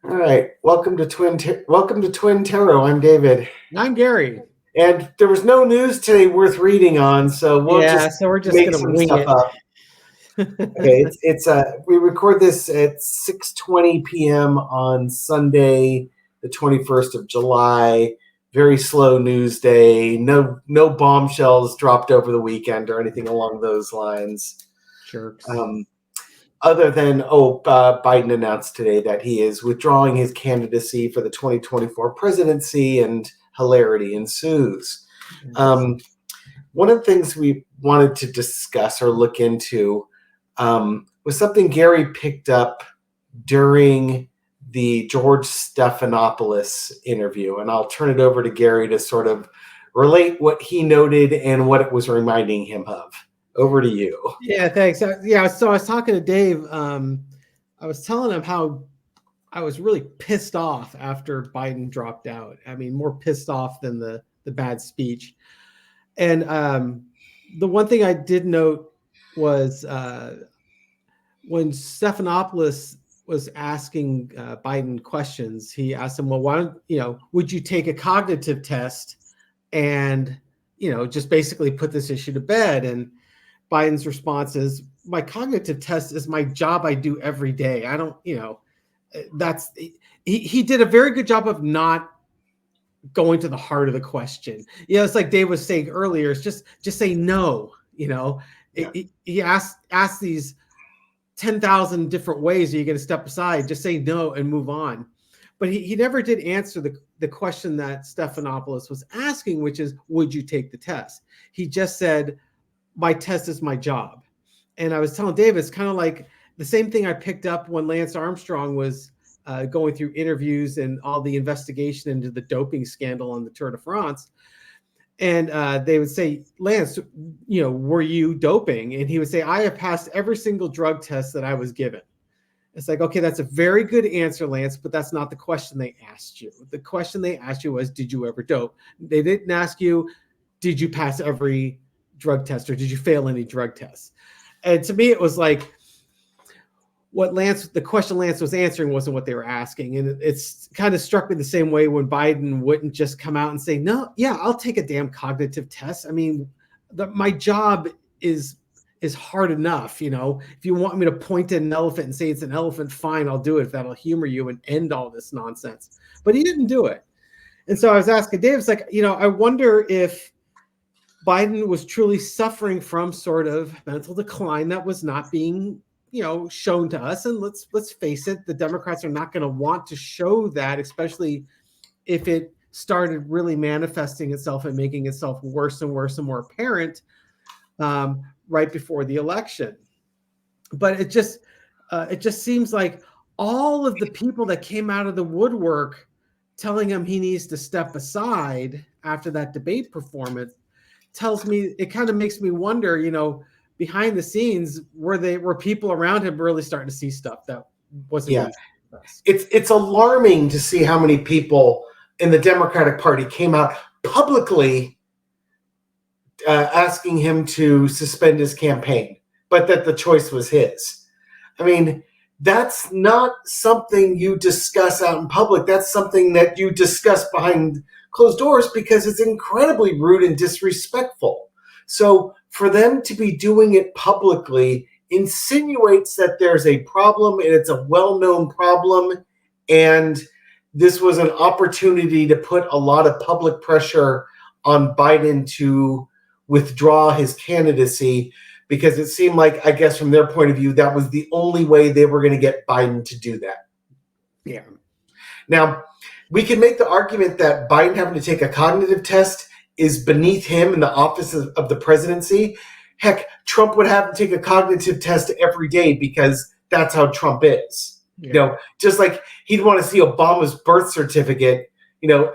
All right, welcome to Twin Tarot. I'm David, I'm Gary. and there was no news today worth reading on, so we'll Yeah, just so we're just make gonna some wing stuff it. up. Okay, it's we record this at 6:20 p.m. on Sunday, the 21st of July. Very slow news day. No bombshells dropped over the weekend or anything along those lines. Jerks. Other than Biden announced today that he is withdrawing his candidacy for the 2024 presidency, and hilarity ensues. One of the things we wanted to discuss or look into was something Gary picked up during the George Stephanopoulos interview, and I'll turn it over to Gary to sort of relate what he noted and what it was reminding him of. Over to you. Yeah, thanks. So I was talking to Dave. I was telling him how I was really pissed off after Biden dropped out. I mean, more pissed off than the bad speech. And the one thing I did note was when Stephanopoulos was asking Biden questions, he asked him, well, why don't, would you take a cognitive test and, just basically put this issue to bed? And Biden's response is, my cognitive test is my job I do every day. I don't, that's, he did a very good job of not going to the heart of the question. It's like Dave was saying earlier, it's just say no, Yeah. He asked these 10,000 different ways are you going to step aside, just say no and move on. But he never did answer the question that Stephanopoulos was asking, which is, would you take the test? He just said, my test is my job. And I was telling Dave, it's kind of like the same thing I picked up when Lance Armstrong was going through interviews and all the investigation into the doping scandal on the Tour de France. And they would say, Lance, were you doping? And he would say, I have passed every single drug test that I was given. It's like, okay, that's a very good answer, Lance, but that's not the question they asked you. The question they asked you was, did you ever dope? They didn't ask you, did you pass every drug test or did you fail any drug tests? And to me, it was like, the question Lance was answering wasn't what they were asking. And it's kind of struck me the same way when Biden wouldn't just come out and say, no, yeah, I'll take a damn cognitive test. I mean, my job is hard enough. If you want me to point at an elephant and say it's an elephant, fine, I'll do it if that'll humor you and end all this nonsense. But he didn't do it. And so I was asking Dave, it's like, I wonder if Biden was truly suffering from sort of mental decline that was not being, shown to us. And let's face it, the Democrats are not going to want to show that, especially if it started really manifesting itself and making itself worse and worse and more apparent right before the election. But it just seems like all of the people that came out of the woodwork telling him he needs to step aside after that debate performance tells me, it kind of makes me wonder, behind the scenes, were people around him really starting to see stuff that wasn't? Yeah, it's alarming to see how many people in the Democratic Party came out publicly asking him to suspend his campaign, but that the choice was his. I mean, that's not something you discuss out in public. That's something that you discuss behind closed doors because it's incredibly rude and disrespectful. So for them to be doing it publicly insinuates that there's a problem, and it's a well-known problem, and this was an opportunity to put a lot of public pressure on Biden to withdraw his candidacy, because it seemed like, I guess from their point of view, that was the only way they were going to get Biden to do that. Yeah. Now, we can make the argument that Biden having to take a cognitive test is beneath him in the office of the presidency. Heck, Trump would have to take a cognitive test every day because that's how Trump is. Yeah. Just like he'd want to see Obama's birth certificate,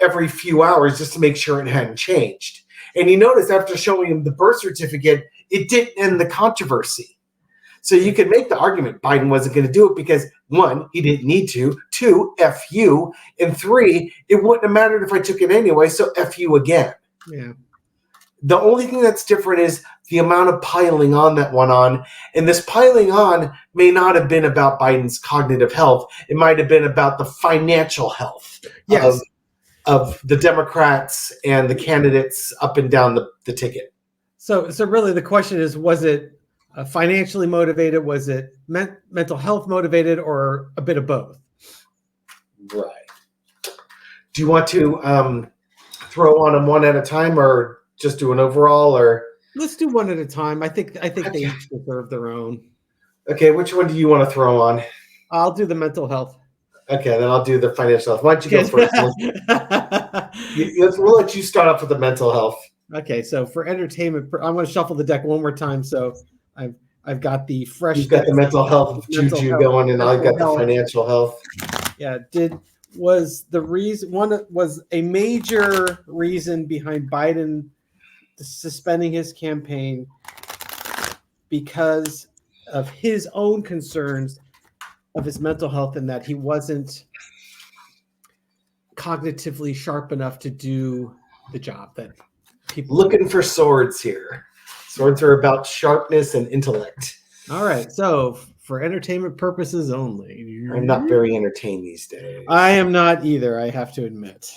every few hours just to make sure it hadn't changed. And you notice after showing him the birth certificate, it didn't end the controversy. So you could make the argument Biden wasn't going to do it because, one, he didn't need to, two, F you, and three, it wouldn't have mattered if I took it anyway, so F you again. Yeah. The only thing that's different is the amount of piling on that went on. And this piling on may not have been about Biden's cognitive health. It might have been about the financial health Yes. of the Democrats and the candidates up and down the ticket. So really the question is, was it financially motivated? Was it mental health motivated, or a bit of both? Right. Do you want to throw on them one at a time, or just do an overall? Or let's do one at a time. I think they each deserve their own. Okay, which one do you want to throw on? I'll do the mental health. Okay, then I'll do the financial health. Why don't you go first? We'll let you start off with the mental health. Okay, so for entertainment, I'm going to shuffle the deck one more time. So I've got the fresh. You've got the mental health juju going, and I've got the financial health. Yeah, was a major reason behind Biden suspending his campaign because of his own concerns of his mental health, and that he wasn't cognitively sharp enough to do the job that people looking for swords here. Swords are about sharpness and intellect. All right, so for entertainment purposes only. I'm not very entertained these days. I am not either, I have to admit.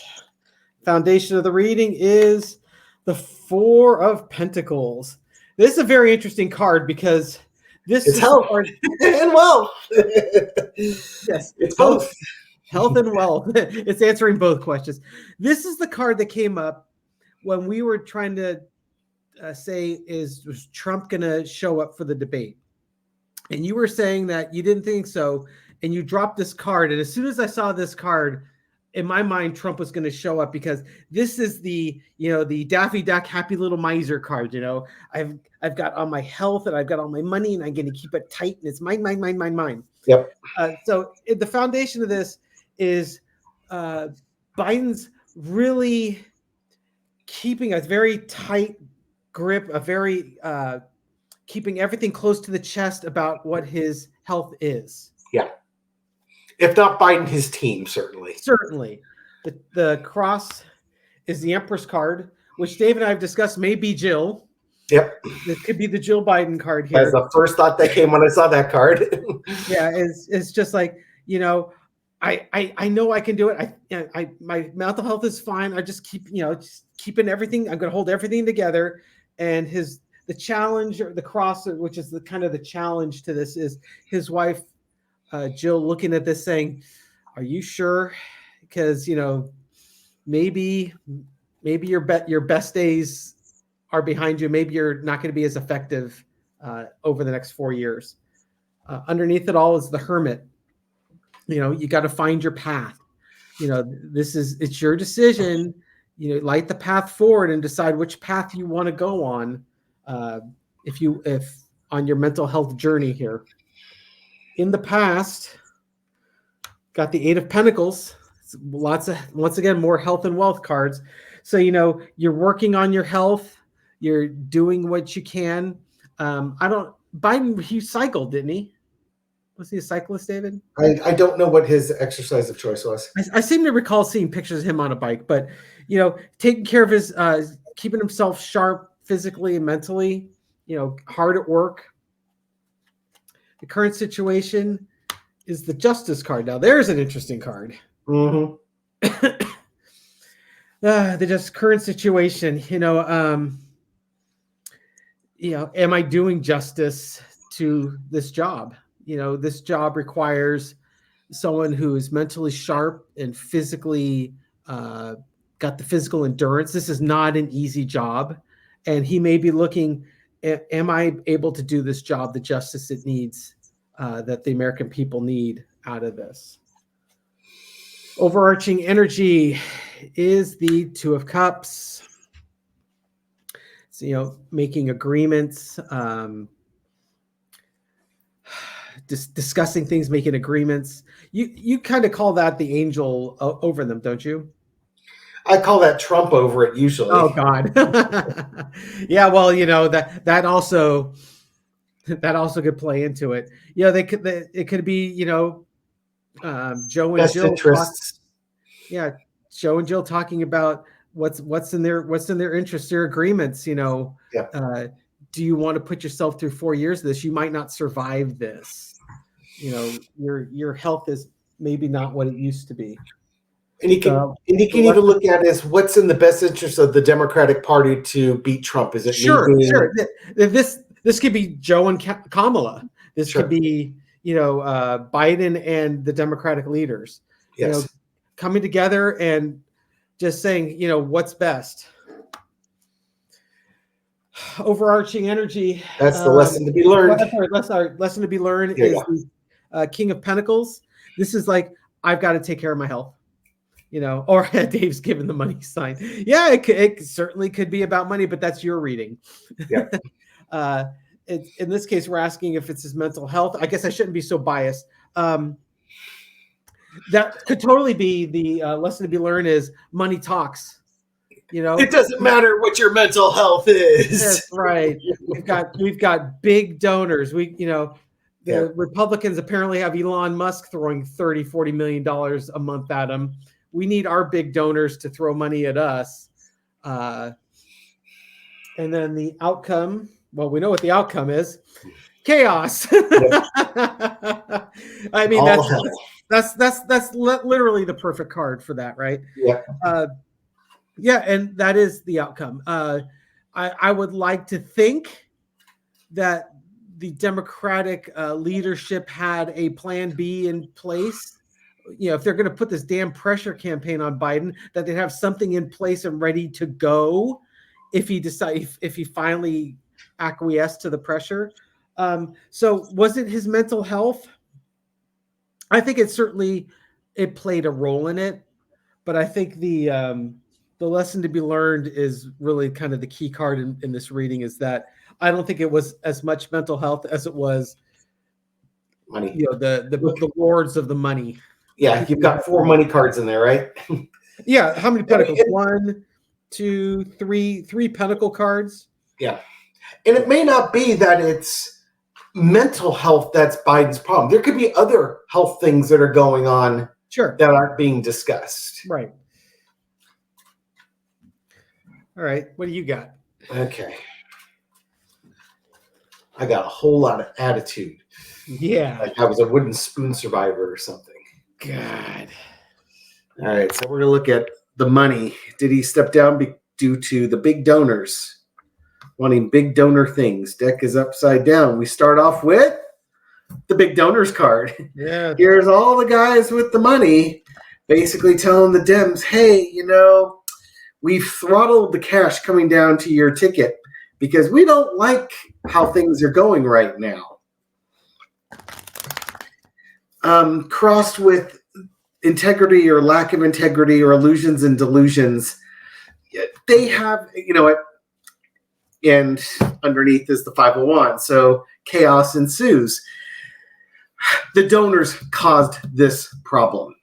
Foundation of the reading is the Four of Pentacles. This is a very interesting card because this is health and wealth. Yes, it's both. Health and wealth. It's answering both questions. This is the card that came up when we were trying to say, was Trump going to show up for the debate? And you were saying that you didn't think so, and you dropped this card. And as soon as I saw this card, in my mind, Trump was going to show up, because this is the Daffy Duck happy little miser card. I've got all my health and I've got all my money, and I'm going to keep it tight, and it's mine, mine, mine, mine, mine. Yep. So the foundation of this is Biden's really keeping a very tight grip, keeping everything close to the chest about what his health is. Yeah. If not Biden, his team, certainly. Certainly. The cross is the Empress card, which Dave and I have discussed may be Jill. Yep. This could be the Jill Biden card here. That's the first thought that came when I saw that card. Yeah, it's just like, I know I can do it. My mental health is fine. I just keep, keeping everything. I'm going to hold everything together. And the challenge, or the cross, which is the kind of the challenge to this, is his wife, Jill, looking at this saying, "Are you sure? Because maybe your best days are behind you. Maybe you're not going to be as effective over the next 4 years." Underneath it all is the Hermit. You got to find your path. It's your decision. Light the path forward and decide which path you want to go on. If on your mental health journey here. In the past, got the Eight of Pentacles. Once again, more health and wealth cards. So, you're working on your health. You're doing what you can. Biden, he cycled, didn't he? Was he a cyclist, David? I don't know what his exercise of choice was. I seem to recall seeing pictures of him on a bike, but, taking care of his, keeping himself sharp physically and mentally, hard at work. The current situation is the Justice card. Now, there's an interesting card. Mm-hmm. The current situation, am I doing justice to this job? This job requires someone who is mentally sharp and physically got the physical endurance. This is not an easy job. And he may be looking, am I able to do this job, the justice it needs, that the American people need out of this? Overarching energy is the Two of Cups. So, making agreements, discussing things, making agreements. You kind of call that the angel over them, don't you? I call that Trump over it usually. Oh God. Yeah, well, that also could play into it. It could be, Joe and Best Jill. interests. Joe and Jill talking about what's in their interest, their agreements. Yeah. Do you want to put yourself through 4 years of this? You might not survive this. Your health is maybe not what it used to be. And you can even look at it as what's in the best interest of the Democratic Party to beat Trump. Is it sure? This could be Joe and Kamala. This could be Biden and the Democratic leaders. Yes. Coming together and just saying, what's best. Overarching energy. That's the lesson to be learned. Our lesson to be learned is the King of Pentacles. This is like, I've got to take care of my health. Or Dave's given the money sign. Yeah, it certainly could be about money, but that's your reading. Yeah. In this case, we're asking if it's his mental health. I guess I shouldn't be so biased. That could totally be the lesson to be learned is money talks. It doesn't matter what your mental health is. That's right. We've got big donors. The Republicans apparently have Elon Musk throwing $30-40 million a month at them. We need our big donors to throw money at us. And then the outcome, well, we know what the outcome is. Chaos. I mean, that's literally the perfect card for that, right? Yeah. And that is the outcome. I would like to think that the Democratic leadership had a plan B in place. If they're going to put this damn pressure campaign on Biden, that they'd have something in place and ready to go if he finally acquiesced to the pressure. So was it his mental health? I think it played a role in it, but I think the lesson to be learned is really kind of the key card in this reading is that I don't think it was as much mental health as it was money. The lords of the money. Yeah, you've got 4 money cards in there, right? Yeah, how many pentacles? 1, 2, 3 pentacle cards. Yeah, and it may not be that it's mental health that's Biden's problem. There could be other health things that are going on that aren't being discussed. Right. All right, what do you got? Okay. I got a whole lot of attitude. Yeah. Like I was a wooden spoon survivor or something. God. All right, so we're going to look at the money. Did he step down due to the big donors wanting big donor things? Deck is upside down. We start off with the big donors card. Yeah. Here's all the guys with the money basically telling the Dems, hey, we've throttled the cash coming down to your ticket because we don't like how things are going right now. Crossed with integrity or lack of integrity or illusions and delusions, they have, and underneath is the 501. So chaos ensues. The donors caused this problem.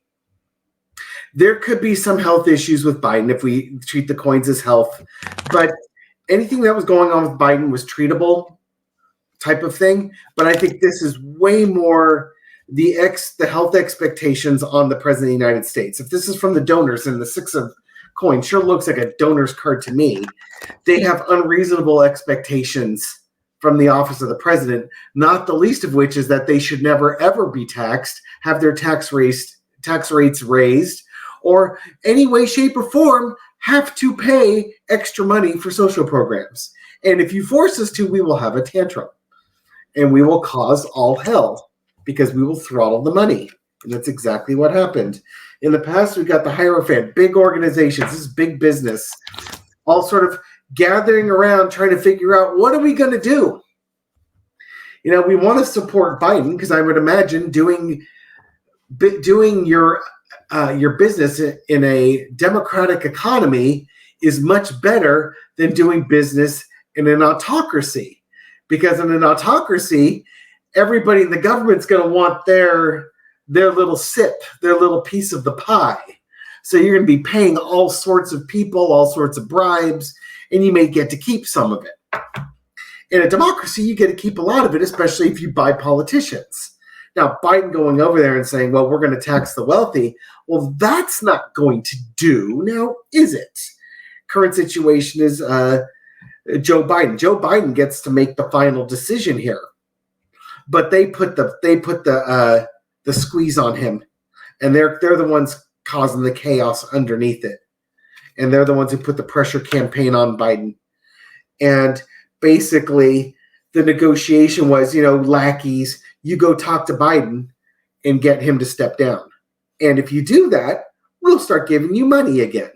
There could be some health issues with Biden if we treat the coins as health, but anything that was going on with Biden was treatable type of thing. But I think this is way more the health expectations on the president of the United States. If this is from the donors and the 6 of coins sure looks like a donor's card to me, they have unreasonable expectations from the office of the president, not the least of which is that they should never, ever be taxed, have their tax rates raised, or any way, shape, or form have to pay extra money for social programs. And if you force us to, we will have a tantrum. And we will cause all hell because we will throttle the money. And that's exactly what happened. In the past, we've got the Hierophant, big organizations, this is big business, all sort of gathering around trying to figure out, what are we going to do? We want to support Biden because I would imagine doing your business in a democratic economy is much better than doing business in an autocracy. Because in an autocracy, everybody in the government's going to want their little sip, their little piece of the pie. So you're going to be paying all sorts of people, all sorts of bribes, and you may get to keep some of it. In a democracy, you get to keep a lot of it, especially if you buy politicians. Now, Biden going over there and saying, well, we're going to tax the wealthy, well, that's not going to do, now, is it? current situation is Joe Biden. Joe Biden gets to make the final decision here, but they put the squeeze on him, and they're the ones causing the chaos underneath it, and they're the ones who put the pressure campaign on Biden. And basically, the negotiation was, lackeys, you go talk to Biden and get him to step down, and if you do that, we'll start giving you money again.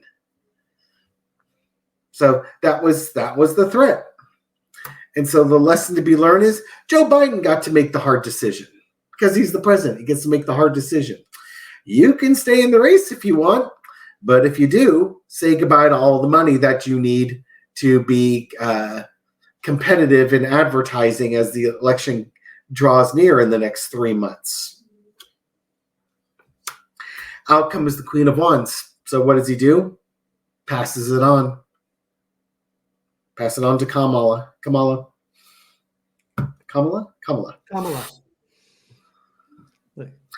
So that was the threat. And so the lesson to be learned is Joe Biden got to make the hard decision because he's the president. He gets to make the hard decision. You can stay in the race if you want, but if you do, say goodbye to all the money that you need to be competitive in advertising as the election draws near in the next 3 months. Outcome is the Queen of Wands. So what does he do? Passes it on. Pass it on to Kamala.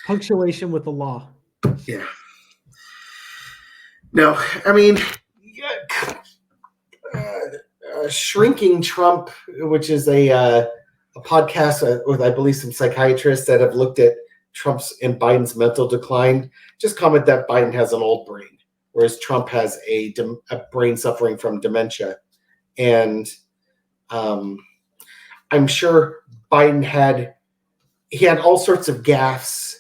Punctuation with the law. Yeah. No, I mean, Shrinking Trump, which is a podcast with, I believe, some psychiatrists that have looked at Trump's and Biden's mental decline, just comment that Biden has an old brain, whereas Trump has a brain suffering from dementia. And I'm sure Biden had all sorts of gaffes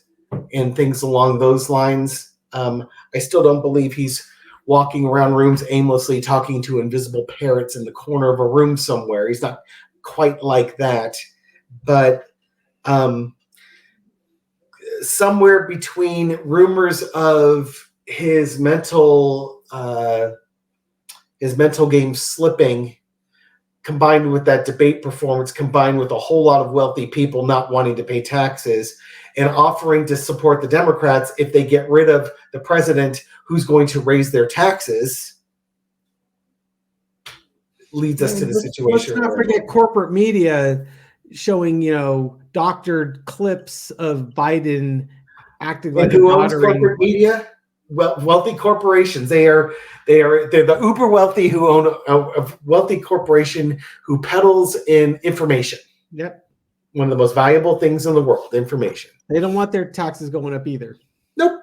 and things along those lines. I still don't believe he's walking around rooms aimlessly talking to invisible parrots in the corner of a room somewhere. He's not quite like that. But somewhere between rumors of his mental game slipping, combined with that debate performance, combined with a whole lot of wealthy people not wanting to pay taxes and offering to support the Democrats if they get rid of the president who's going to raise their taxes, leads us to the situation. Let's not forget corporate media showing, doctored clips of Biden acting like who owns corporate media? Well, wealthy corporations. They're the uber wealthy who own a wealthy corporation who peddles in information. Yep. One of the most valuable things in the world, information. They don't want their taxes going up either. Nope.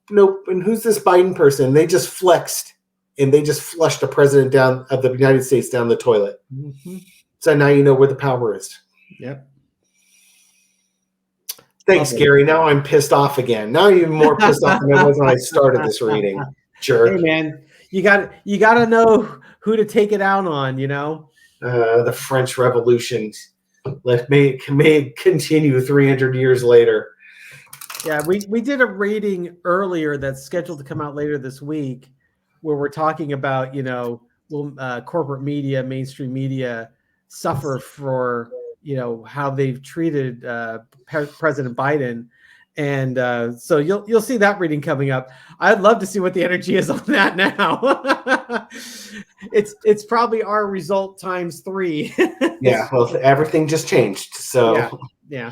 And who's this Biden person? They just flexed and they just flushed the president of the United States down the toilet. Mm-hmm. So now you know where the power is. Yep. Thanks, Gary. Now I'm pissed off again. Now I'm even more pissed off than I was when I started this reading. Jerk. Hey, man, you got to know who to take it out on. The French Revolution may continue 300 years later. Yeah, we did a reading earlier that's scheduled to come out later this week, where we're talking about will corporate media, mainstream media suffer for how they've treated President Biden, and so you'll see that reading coming up. I'd love to see what the energy is on that now. It's probably our result times 3. Yeah, well, everything just changed. So yeah.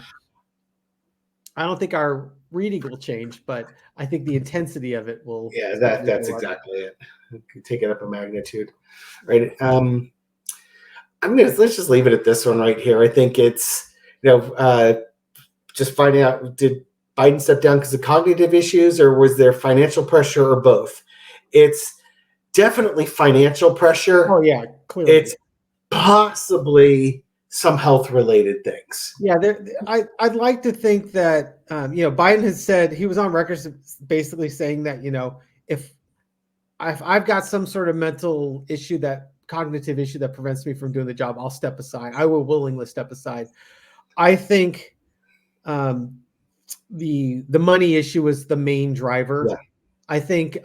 I don't think our reading will change, but I think the intensity of it will. Yeah, that's exactly it. Take it up a magnitude, right? Let's just leave it at this one right here. I think it's just finding out, did Biden step down because of cognitive issues, or was there financial pressure, or both? It's definitely financial pressure. Oh yeah, clearly. It's possibly some health related things. Yeah, I'd like to think that Biden has said, he was on record basically saying that if I've got some sort of mental issue, that cognitive issue that prevents me from doing the job, I'll step aside. I will willingly step aside. I think the money issue is the main driver. Yeah. I think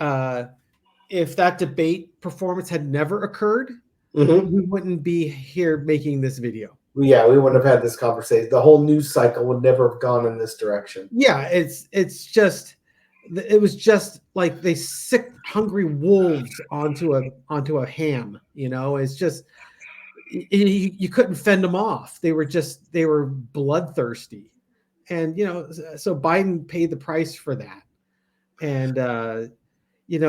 if that debate performance had never occurred, we wouldn't be here making this video. Yeah, we wouldn't have had this conversation. The whole news cycle would never have gone in this direction. Yeah, it was just like they sick, hungry wolves onto a ham. It's just you couldn't fend them off. They were bloodthirsty, and so Biden paid the price for that. And in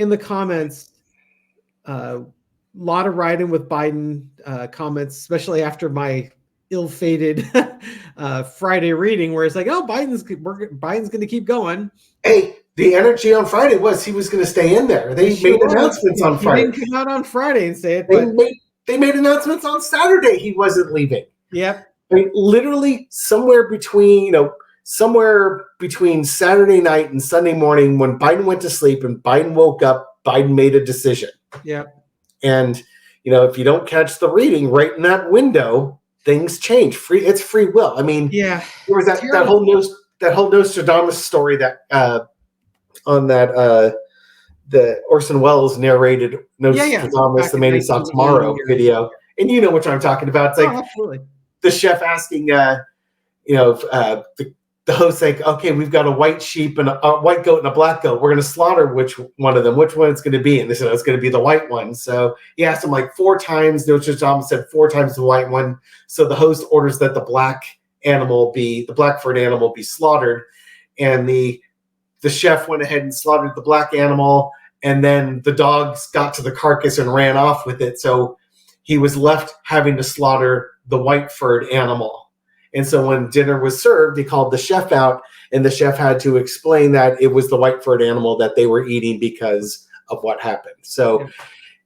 the comments, lot of riding with Biden comments, especially after my ill-fated Friday reading, where it's like, oh, Biden's going to keep going. Hey, the energy on Friday was he was going to stay in there. They made announcements on Friday. He didn't come out on Friday and say it, they made announcements on Saturday he wasn't leaving. Yep. I mean, literally somewhere between Saturday night and Sunday morning, when Biden went to sleep and Biden woke up, Biden made a decision. Yep. And if you don't catch the reading right in that window, things change. It's free will. I mean, yeah. There was that whole Nostradamus story that on that the Orson Welles narrated Nostradamus, the Man Who Saw Tomorrow video, and you know what I'm talking about. It's like absolutely. The chef asking, the host like, okay, we've got a white sheep and a white goat and a black goat. We're going to slaughter which one of them? Which one it's going to be? And they said it's going to be the white one. So he asked him like 4 times. Nostradamus said 4 times the white one. So the host orders that the black furred animal be slaughtered, and the chef went ahead and slaughtered the black animal, and then the dogs got to the carcass and ran off with it. So he was left having to slaughter the white furred animal. And so when dinner was served, he called the chef out, and the chef had to explain that it was the white furred animal that they were eating because of what happened. So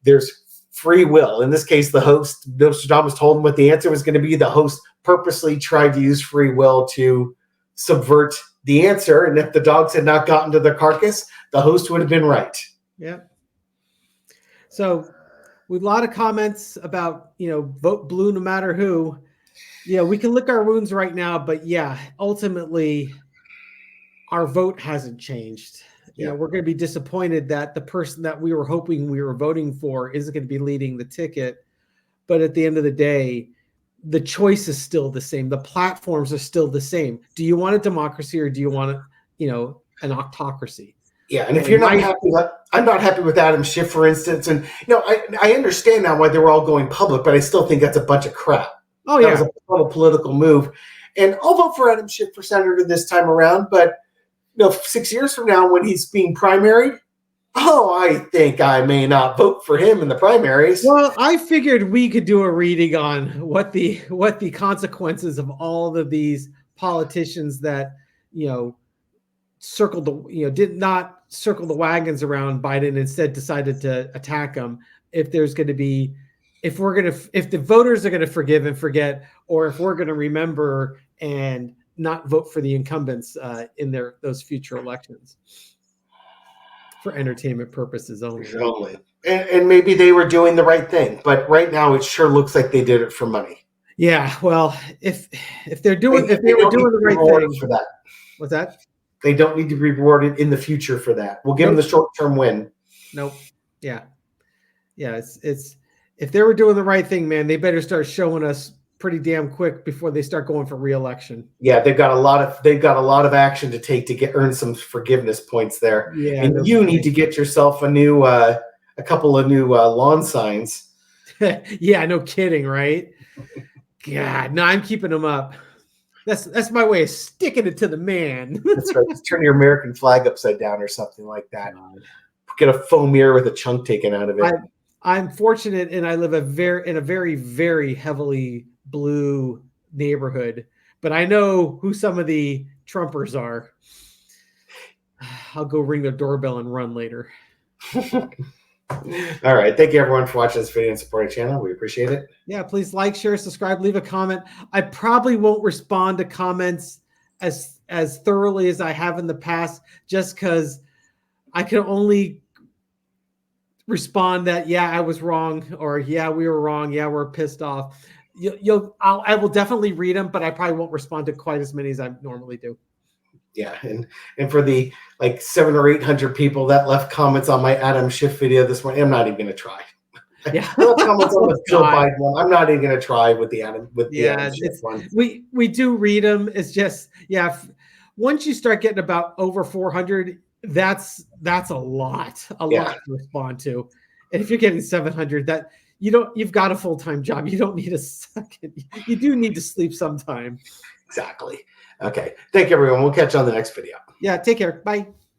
there's free will. In this case, the host, Nostradamus, told him what the answer was going to be. The host purposely tried to use free will to subvert the answer. And if the dogs had not gotten to the carcass, the host would have been right. Yeah. So with a lot of comments about, vote blue no matter who. Yeah, we can lick our wounds right now, but ultimately our vote hasn't changed. We're going to be disappointed that the person that we were hoping we were voting for isn't going to be leading the ticket. But at the end of the day, the choice is still the same. The platforms are still the same. Do you want a democracy, or do you want an autocracy? Yeah, and if you're not happy, I'm not happy with Adam Schiff, for instance. And I understand now why they were all going public, but I still think that's a bunch of crap. Oh, yeah. That was a total political move. And I'll vote for Adam Schiff for senator this time around. But 6 years from now, when he's being primaried, I think I may not vote for him in the primaries. Well, I figured we could do a reading on what the consequences of all of these politicians that did not circle the wagons around Biden, instead decided to attack him. If there's going to be if the voters are going to forgive and forget, or if we're going to remember and not vote for the incumbents in those future elections for entertainment purposes only. And maybe they were doing the right thing, but right now it sure looks like they did it for money. Yeah, well, if they were doing the right thing for that. What's that? They don't need to be rewarded in the future for that. We'll give them the short-term win. Nope. Yeah. It's if they were doing the right thing, man, they better start showing us pretty damn quick before they start going for re-election. Yeah, they've got a lot of action to take to earn some forgiveness points there. Yeah, and you need to get yourself a couple of new lawn signs. Yeah, no kidding, right? God, no, I'm keeping them up. That's my way of sticking it to the man. That's right. Just turn your American flag upside down or something like that. Get a foam mirror with a chunk taken out of it. I'm fortunate, and I live in a very, very heavily blue neighborhood, but I know who some of the Trumpers are. I'll go ring the doorbell and run later. All right. Thank you, everyone, for watching this video and supporting the channel. We appreciate it. Yeah, please like, share, subscribe, leave a comment. I probably won't respond to comments as thoroughly as I have in the past, just because I can only respond that, I was wrong, or we were wrong, we're pissed off. I will definitely read them, but I probably won't respond to quite as many as I normally do. Yeah, and for the 700 or 800 people that left comments on my Adam Schiff video this morning, I'm not even going to try. Yeah, comments on the Joe Biden one. I'm not even going to try with the Adam Schiff one. We do read them. It's just once you start getting about over 400. That's a lot to respond to. And if you're getting 700, that you've got a full-time job. You don't need a second. You do need to sleep sometime. Exactly. Okay. Thank you, everyone. We'll catch you on the next video. Yeah. Take care. Bye.